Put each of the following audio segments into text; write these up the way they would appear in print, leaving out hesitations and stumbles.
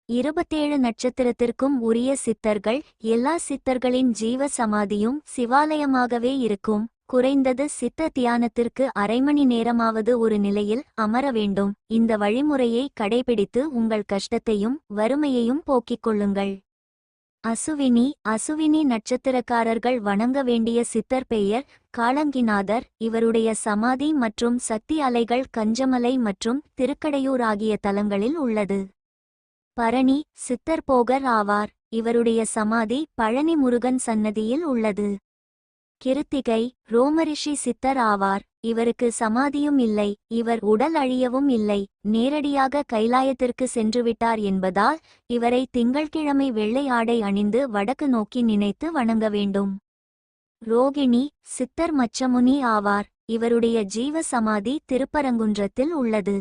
27 நட்சத்திரத்திற்கும் உரிய சித்தர்கள். எல்லா சித்தர்களின் ஜீவ சமாதியும் சிவாலயமாகவே இருக்கும். குறைந்தது சித்த தியானத்திற்கு அரை மணி நேரமாவது ஒரு நிலையில் அமர வேண்டும். இந்த வழிமுறையை கடைபிடித்து உங்கள் கஷ்டத்தையும் வறுமையையும் போக்கிக் கொள்ளுங்கள். அசுவினி நட்சத்திரக்காரர்கள் வணங்க வேண்டிய சித்தர் பெயர் காளங்கிநாதர். இவருடைய சமாதி மற்றும் சக்தி அலைகள் கஞ்சமலை மற்றும் திருக்கடையூர் ஆகிய தலங்களில் உள்ளது. பரணி சித்தர் போகர் ஆவார். இவருடைய சமாதி பழனி முருகன் சன்னதியில் உள்ளது. கிருத்திகை ரோமரிஷி சித்தர் ஆவார். இவருக்கு சமாதியும் இல்லை, இவர் உடல் அழியவும் இல்லை, நேரடியாக கைலாயத்திற்கு சென்றுவிட்டார் என்பதால் இவரை திங்கள்கிழமை வெள்ளை ஆடை அணிந்து வடக்கு நோக்கி நினைத்து வணங்க வேண்டும். ரோகிணி சித்தர் மச்சமுனி ஆவார். இவருடைய ஜீவ சமாதி திருப்பரங்குன்றத்தில் உள்ளது.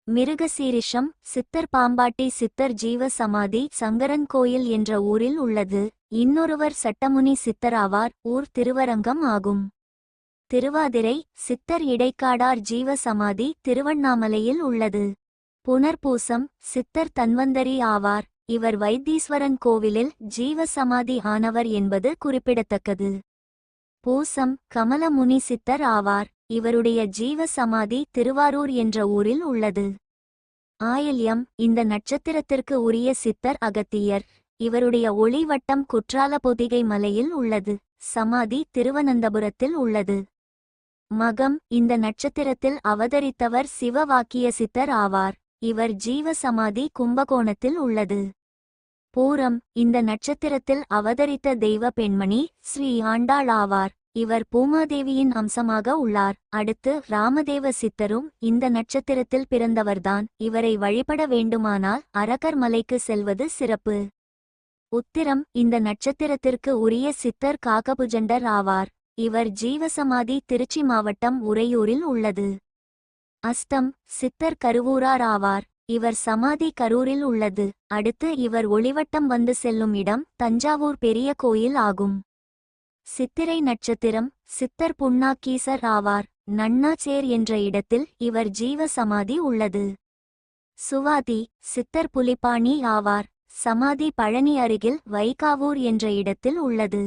மிருகசீரிஷம் சித்தர் பாம்பாட்டி சித்தர் ஜீவ சமாதி சங்கரன் கோயில் என்ற ஊரில் உள்ளது. இன்னொருவர் சட்டமுனி சித்தர் ஆவார். ஊர் திருவரங்கம் ஆகும். திருவாதிரை சித்தர் இடைக்காடார் ஜீவ சமாதி திருவண்ணாமலையில் உள்ளது. புனர்பூசம் சித்தர் தன்வந்தரி ஆவார். இவர் வைத்தீஸ்வரன் கோவிலில் ஜீவ சமாதி ஆனவர் என்பது குறிப்பிடத்தக்கது. பூசம் கமலமுனி சித்தர் ஆவார். இவருடைய ஜீவ சமாதி திருவாரூர் என்ற ஊரில் உள்ளது. ஆயில்யம் இந்த நட்சத்திரத்திற்கு உரிய சித்தர் அகத்தியர். இவருடைய ஒளிவட்டம் குற்றால பொதிகை மலையில் உள்ளது. சமாதி திருவனந்தபுரத்தில் உள்ளது. மகம் இந்த நட்சத்திரத்தில் அவதரித்தவர் சிவவாக்கிய சித்தர் ஆவார். இவர் ஜீவ சமாதி கும்பகோணத்தில் உள்ளது. பூரம் இந்த நட்சத்திரத்தில் அவதரித்த தெய்வ பெண்மணி ஸ்ரீ ஆண்டாள் ஆவார். இவர் பூமாதேவியின் அம்சமாக உள்ளார். அடுத்து ராமதேவ சித்தரும் இந்த நட்சத்திரத்தில் பிறந்தவர்தான். இவரை வழிபட வேண்டுமானால் அரகர் மலைக்கு செல்வது சிறப்பு. உத்திரம் இந்த நட்சத்திரத்திற்கு உரிய சித்தர் காகபுஜண்டர் ஆவார். இவர் ஜீவசமாதி திருச்சி மாவட்டம் உறையூரில் உள்ளது. அஸ்தம் சித்தர் கருவூரார் ஆவார். இவர் சமாதி கரூரில் உள்ளது. அடுத்து இவர் ஒளிவட்டம் வந்து செல்லும் இடம் தஞ்சாவூர் பெரிய கோயில் ஆகும். சித்திரை நட்சத்திரம் சித்தர் புன்னாக்கீசர் ஆவார். நன்னாச்சேர் என்ற இடத்தில் இவர் ஜீவ சமாதி உள்ளது. சுவாதி சித்தர் புலிப்பாணி ஆவார். சமாதி பழனி அருகில் வைகாவூர் என்ற இடத்தில் உள்ளது.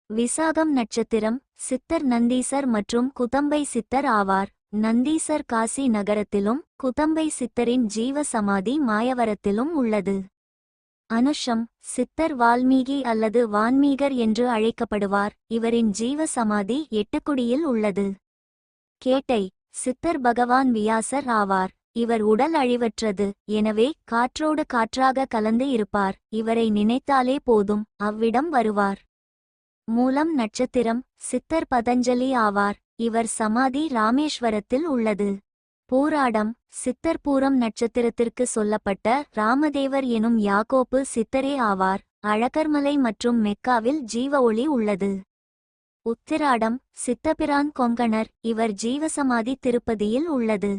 விசாகம் நட்சத்திரம் சித்தர் நந்தீசர் மற்றும் குதம்பை சித்தர் ஆவார். நந்தீசர் காசி நகரத்திலும் குதம்பை சித்தரின் ஜீவ சமாதி மாயவரத்திலும் உள்ளது. அனுஷம் சித்தர் வால்மீகி அல்லது வான்மீகர் என்று அழைக்கப்படுவார். இவரின் ஜீவ சமாதி எட்டுக்குடியில் உள்ளது. கேட்டை சித்தர் பகவான் வியாசர் ஆவார். இவர் உடல் அழிவற்றது, எனவே காற்றோடு காற்றாக கலந்து இருப்பார். இவரை நினைத்தாலே போதும், அவ்விடம் வருவார். மூலம் நட்சத்திரம் சித்தர் பதஞ்சலி ஆவார். இவர் சமாதி ராமேஸ்வரத்தில் உள்ளது. பூராடம் சித்தர் பூரம் நட்சத்திரத்திற்கு சொல்லப்பட்ட ராமதேவர் எனும் யாக்கோப்பு சித்தரே ஆவார். அழகர்மலை மற்றும் மெக்காவில் ஜீவ ஒளி உள்ளது. உத்திராடம் சித்தபிரான் கொங்கணர். இவர் ஜீவசமாதி திருப்பதியில் உள்ளது.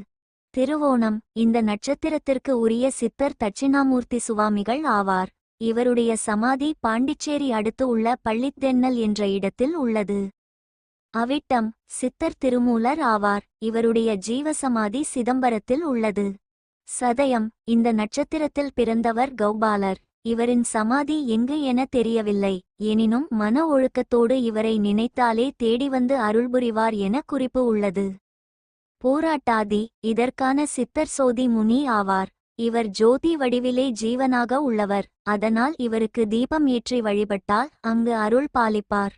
திருவோணம் இந்த நட்சத்திரத்திற்கு உரிய சித்தர் தட்சிணாமூர்த்தி சுவாமிகள் ஆவார். இவருடைய சமாதி பாண்டிச்சேரி அடுத்து உள்ள பள்ளித்தென்னல் என்ற இடத்தில் உள்ளது. அவிட்டம் சித்தர் திருமூலர் ஆவார். இவருடைய ஜீவசமாதி சிதம்பரத்தில் உள்ளது. சதயம் இந்த நட்சத்திரத்தில் பிறந்தவர் கௌபாலர். இவரின் சமாதி எங்கு என தெரியவில்லை. எனினும் மன ஒழுக்கத்தோடு இவரை நினைத்தாலே தேடி வந்து அருள்புரிவார் என குறிப்பு உள்ளது. போராட்டாதி இதற்கான சித்தர் சோதி முனி ஆவார். இவர் ஜோதி வடிவிலே ஜீவனாக உள்ளவர். அதனால் இவருக்கு தீபம் ஏற்றி வழிபட்டால் அங்கு அருள் பாலிப்பார்.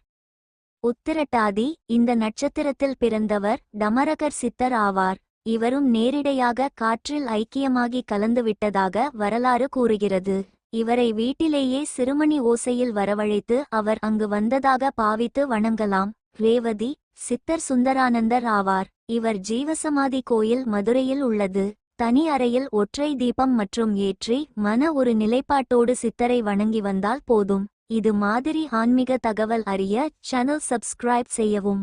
உத்திரட்டாதி இந்த நட்சத்திரத்தில் பிறந்தவர் டமரகர் சித்தர் ஆவார். இவரும் நேரிடையாக காற்றில் ஐக்கியமாகி கலந்துவிட்டதாக வரலாறு கூறுகிறது. இவரை வீட்டிலேயே சிறுமணி ஓசையில் வரவழைத்து அவர் அங்கு வந்ததாக பாவித்து வணங்கலாம். ரேவதி சித்தர் சுந்தரானந்தர் ஆவார். இவர் ஜீவசமாதி கோயில் மதுரையில் உள்ளது. தனி அறையில் ஒற்றை தீபம் மற்றும் ஏற்றி மன ஒரு நிலைப்பாட்டோடு சித்தரை வணங்கி வந்தால் போதும். இது மாதிரி ஆன்மீக தகவல் அறிய சேனல் சப்ஸ்கிரைப் செய்யவும்.